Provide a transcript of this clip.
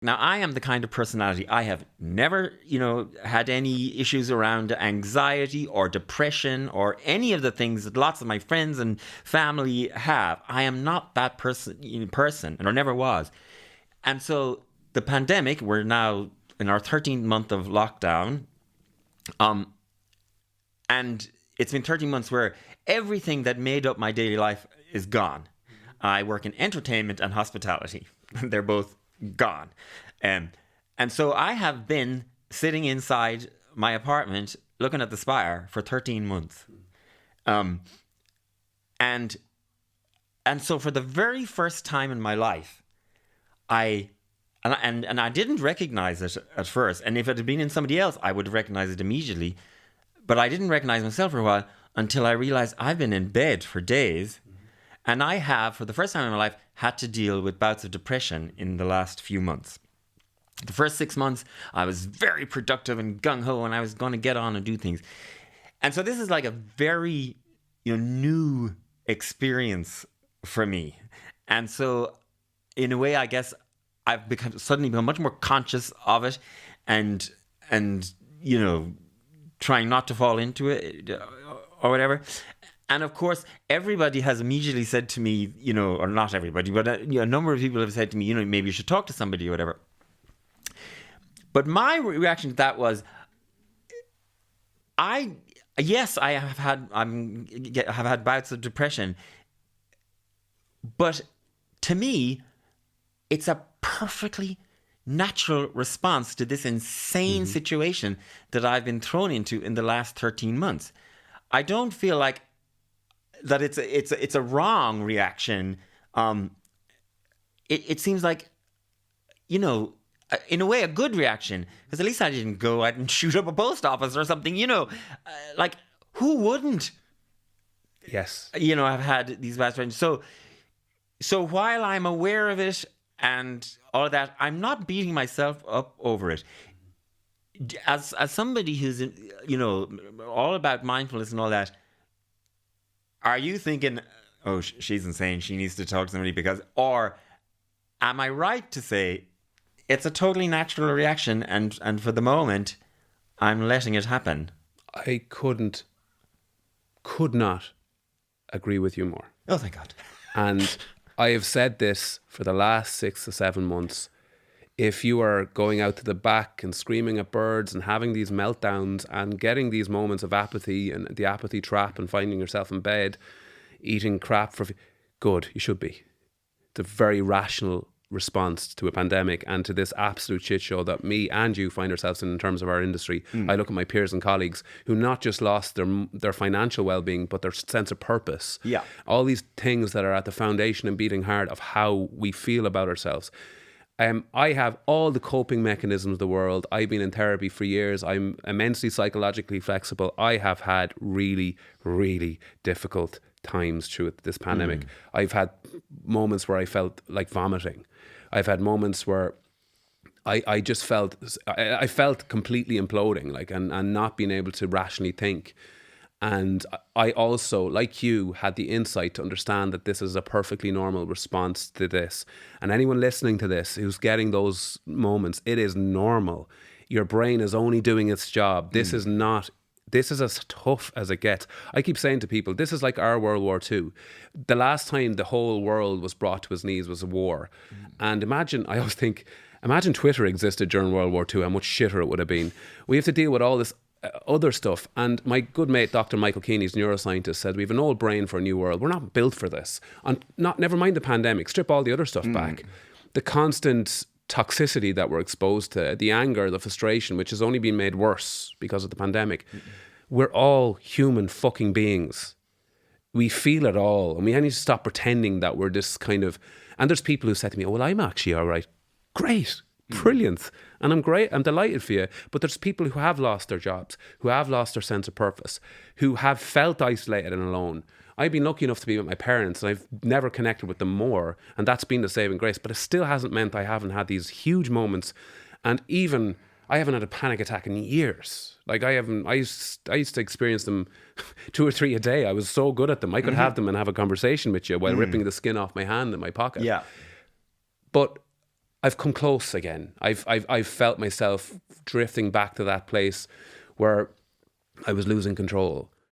Now, I am the kind of personality, I have never, had any issues around anxiety or depression or any of the things that lots of my friends and family have. I am not that person, and I never was. And so the pandemic, we're now in our 13th month of lockdown. And it's been 13 months where everything that made up my daily life is gone. I work in entertainment and hospitality. They're both gone. And so I have been sitting inside my apartment looking at the spire for 13 months. And so for the very first time in my life, I didn't recognize it at first. And if it had been in somebody else, I would have recognized it immediately. But I didn't recognize myself for a while until I realized I've been in bed for days. And I have, for the first time in my life, had to deal with bouts of depression in the last few months. The first 6 months, I was very productive and gung-ho, and I was going to get on and do things. And so this is like a very new experience for me. And so in a way, I guess I've suddenly become much more conscious of it and trying not to fall into it or whatever. And of course, everybody has immediately said to me, or not everybody, but a number of people have said to me, maybe you should talk to somebody or whatever. But my reaction to that was, I have had bouts of depression, but to me, it's a perfectly natural response to this insane situation that I've been thrown into in the last 13 months. I don't feel like that it's a wrong reaction. It seems like, in a way, a good reaction, because at least I didn't go out and shoot up a post office or something. Like, who wouldn't? Yes. Have had these bad friends. So while I'm aware of it and all of that, I'm not beating myself up over it. As somebody who's all about mindfulness and all that, are you thinking, oh, she's insane, she needs to talk to somebody or am I right to say it's a totally natural reaction and for the moment I'm letting it happen? I could not agree with you more. Oh, thank God. And I have said this for the last 6 to 7 months. If you are going out to the back and screaming at birds and having these meltdowns and getting these moments of apathy and the apathy trap and finding yourself in bed eating crap good, you should be. It's a very rational response to a pandemic and to this absolute shit show that me and you find ourselves in terms of our industry. I look at my peers and colleagues who not just lost their financial well-being, but their sense of purpose. Yeah. All these things that are at the foundation and beating heart of how we feel about ourselves. I have all the coping mechanisms of the world. I've been in therapy for years. I'm immensely psychologically flexible. I have had really, really difficult times through this pandemic. I've had moments where I felt like vomiting. I've had moments where I just felt completely imploding, and not being able to rationally think. And I also, like you, had the insight to understand that this is a perfectly normal response to this. And anyone listening to this who's getting those moments, it is normal. Your brain is only doing its job. This is as tough as it gets. I keep saying to people, this is like our World War II. The last time the whole world was brought to its knees was a war. And imagine Twitter existed during World War II, how much shitter it would have been. We have to deal with all this other stuff. And my good mate, Dr. Michael Keeney's neuroscientist, said we have an old brain for a new world. We're not built for this. And never mind the pandemic, strip all the other stuff back. The constant toxicity that we're exposed to, the anger, the frustration, which has only been made worse because of the pandemic. We're all human fucking beings. We feel it all. And we need to stop pretending that we're this kind of... And there's people who said to me, oh, well, I'm actually all right. Great. Brilliant. And I'm great. I'm delighted for you. But there's people who have lost their jobs, who have lost their sense of purpose, who have felt isolated and alone. I've been lucky enough to be with my parents and I've never connected with them more. And that's been the saving grace. But it still hasn't meant I haven't had these huge moments. And even I haven't had a panic attack in years. Like I used to experience them 2 or 3 a day. I was so good at them. I could have them and have a conversation with you while ripping the skin off my hand in my pocket. Yeah. But I've come close again. I've felt myself drifting back to that place where I was losing control.